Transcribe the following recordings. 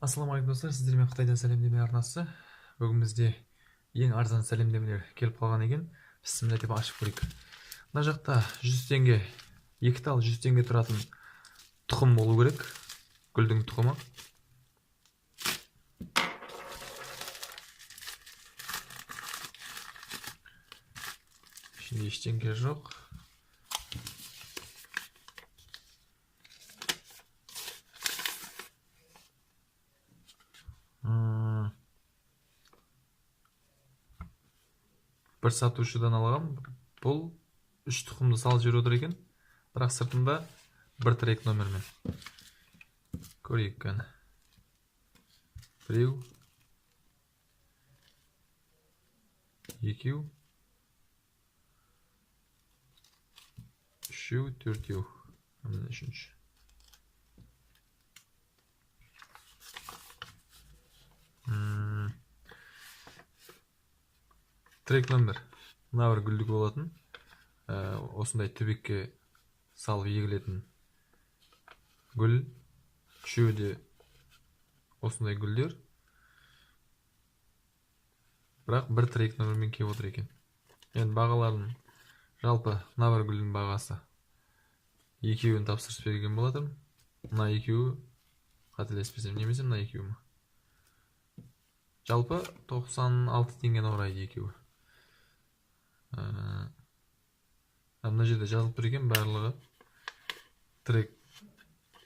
Ассалаумағалейкум достар, сіздермен Қытайдан сәлемдеме арнасы. Бүгін бізде ең арзан сәлемдемелер келіп қалған екен. Бісміллә деп ашып көрейік. Мына жақта 100 теңге, 2 тал 100 теңге тұратын тұқым болу керек. Гүлдің тұқымы. Ішінде ештеңе жоқ. Бір сатушыдан алған. Бұл 3 тұқымды салып жүріп отыр екен. Бірақ сыртында бір трек номермен. Көрейік қана. Біреу, екеу, үшеу, төртеу. Міне үшінші. Трек номер. Мына бір гүлдік болатын. Осындай түбекке салып егілетін гүл. Үшеуі де осындай гүлдер. Бірақ бір трек номермен келіп отыр екен. Енді бағаларын жалпы мына бір гүлдің бағасы екеуін тапсырыс берген болатын. Мына екеуі қателеспесем, немесе мына екеуі ме? Жалпы 96 теңгені құрайды екеуі. Мына жерде жазылып тұр екен барлығы трек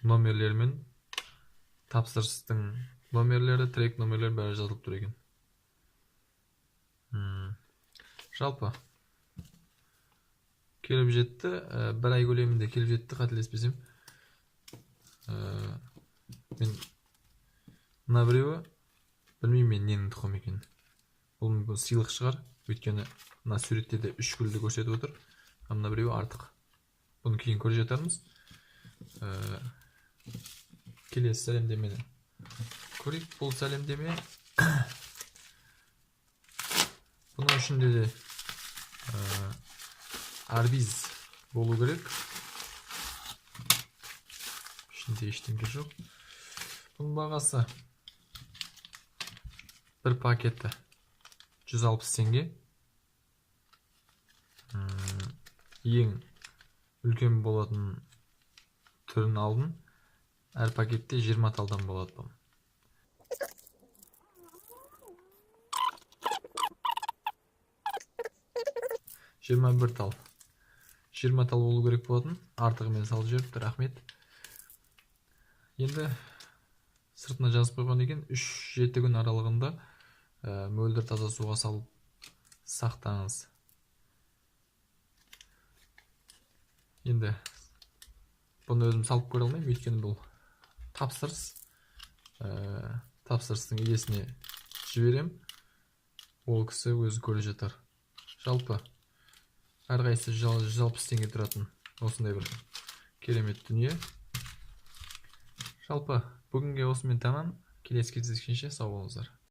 номерлермен, тапсырыстың номерлері, трек номерлері бәрі жазылып тұр екен. Жалпы келіп жетті, бір ай көлемінде келіп жетті, қателеспесем. Мен мына біреуі білмеймін мен ненің тұқым екен. Бұл мүмкін сыйлық шығар, өйткені мына суретте де 3 гүлді көрсетіп отыр. Мына біреуі артық. Бұны кейін көре жатармыз. Келесі сәлемдемені көрейік. Бұл сәлемдеме бұның ішінде де арбиз болу керек. Ішінде ештеңе жоқ. Бұның бағасы бір пакеті 160 теңге. Ең үлкен болатын түрін алдым. Әр пакетте 20 талдан болады бұл. бір тал. 20 тал болу керек болатын. Артығымен салып жіберіпті, рахмет. Енді сыртына жазып қойған екен, 3-7 күн аралығында мөлдір таза суға салып сақтаңыз. Енді бұны өзім салып көре алмаймын, өйткені бұл тапсырыс. Тапсырыстың иесіне жіберем, ол кісі өзі көре жатар. Жалпы әрқайсысы 160 теңге тұратын осындай бір керемет дүние. Жалпы бүгінге осымен тамам. Келесі кездескенше сау болыңыздар.